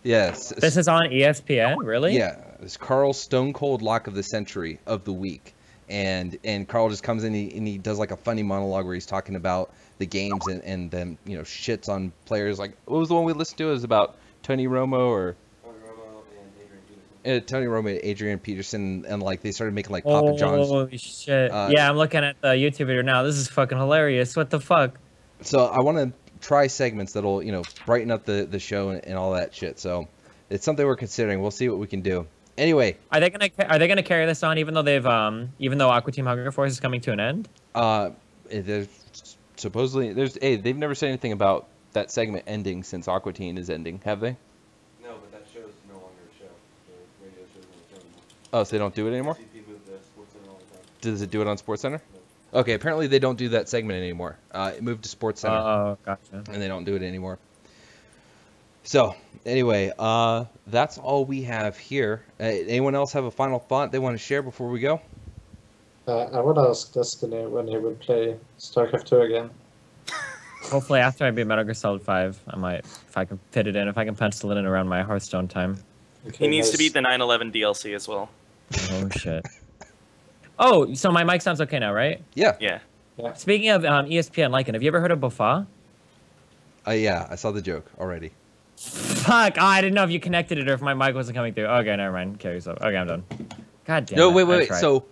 Yes. This is on ESPN, really? Yeah, it's Carl's Stone Cold Lock of the Century of the Week, and Carl just comes in and he does like a funny monologue where he's talking about the games and then shits on players. Like, what was the one we listened to? It was about Tony Romo or. Tony Romo and Adrian Peterson, and like they started making like Papa John's. Holy shit! Yeah, I'm looking at the YouTube video now. This is fucking hilarious. What the fuck? So I want to try segments that'll brighten up the show and all that shit. So it's something we're considering. We'll see what we can do. Anyway, are they gonna carry this on even though even though Aqua Team Hunger Force is coming to an end? There's supposedly they've never said anything about that segment ending since Aqua Teen is ending, have they? No, but that show is no longer a show. The radio show isn't a show anymore. Oh, so they don't do it anymore? CP moved to SportsCenter all the time. Does it do it on SportsCenter? No. Okay, apparently they don't do that segment anymore. It moved to SportsCenter. Oh, gotcha. And they don't do it anymore. So, anyway, that's all we have here. Anyone else have a final thought they want to share before we go? I would ask Destiny when he will play StarCraft 2 again. Hopefully after I beat Metal Gear Solid 5, I might, if I can fit it in, if I can pencil it in around my Hearthstone time. Okay, He needs to nice. beat the 9/11 DLC as well. Oh, shit. Oh, so my mic sounds okay now, right? Yeah. Yeah. Speaking of ESPN Lycan, have you ever heard of Bofa? Yeah, I saw the joke already. Fuck! Oh, I didn't know if you connected it or if my mic wasn't coming through. Okay, never mind. Kill yourself. Okay, I'm done. God damn No, it. wait. I tried.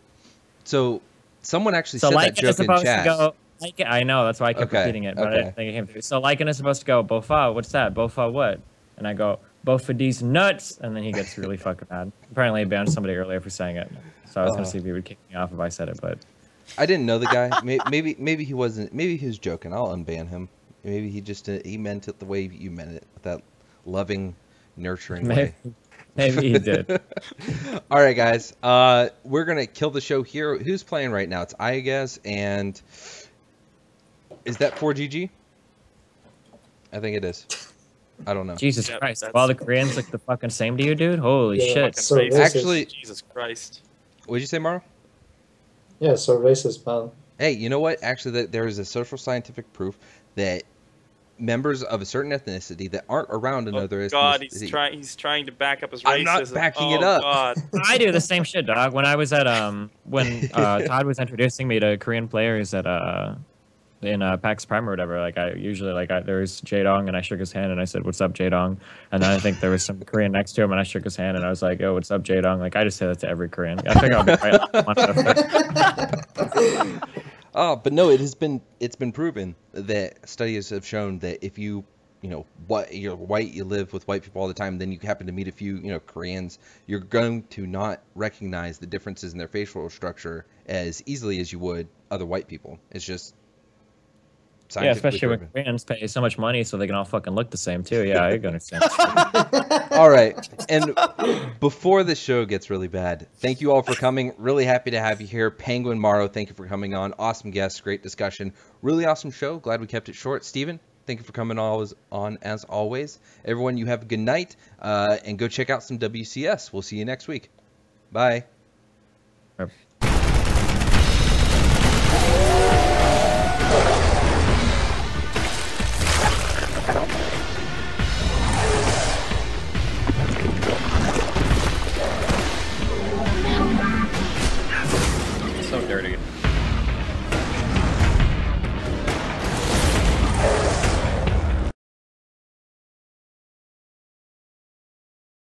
So someone actually So said that Lycan joke is in supposed chat. to go. Lycan, I know, that's why I kept Okay, repeating it, but I okay. didn't think it came through. So Lycan is supposed to go, Bofa, what's that? Bofa what? And I go, Bofa these nuts, and then he gets really fucking mad. Apparently, he banned somebody earlier for saying it. So I was gonna see if he would kick me off if I said it, but I didn't know the guy. Maybe he wasn't. Maybe he was joking. I'll unban him. Maybe he meant it the way you meant it, with that loving, nurturing way. Maybe he did. All right, guys. We're gonna kill the show here. Who's playing right now? It's Iagaz, and is that 4GG? I think it is. I don't know. Jesus Yeah, Christ. that's- All the Koreans look the fucking same to you, dude? Holy Yeah. shit. So Fucking racist. Actually- Jesus Christ. What'd you say, Maro? Yeah, so racist, man. Hey, you know what? Actually, there is a social scientific proof that members of a certain ethnicity that aren't around another Oh God, ethnicity. he's trying to back up his racism. I'm not backing it Oh, up. God. I do the same shit, dog. When I was at when Todd was introducing me to Korean players at in PAX Prime or whatever, like I usually there was Jaedong and I shook his hand and I said, "What's up, Jaedong?" And then I think there was some Korean next to him and I shook his hand and I was like, "Yo, what's up, Jaedong?" Like I just say that to every Korean. I think I'll be right. But no, it's been proven that studies have shown that if you're white, you live with white people all the time, then you happen to meet a few, Koreans, you're going to not recognize the differences in their facial structure as easily as you would other white people. It's just Yeah, scientifically especially when proven. Koreans pay so much money so they can all fucking look the same too. Yeah, I understand. All right. And before the show gets really bad, thank you all for coming. Really happy to have you here. Penguin, Maro, thank you for coming on. Awesome guests, great discussion. Really awesome show. Glad we kept it short. Steven, thank you for coming on as always. Everyone, you have a good night, and go check out some WCS. We'll see you next week. Bye.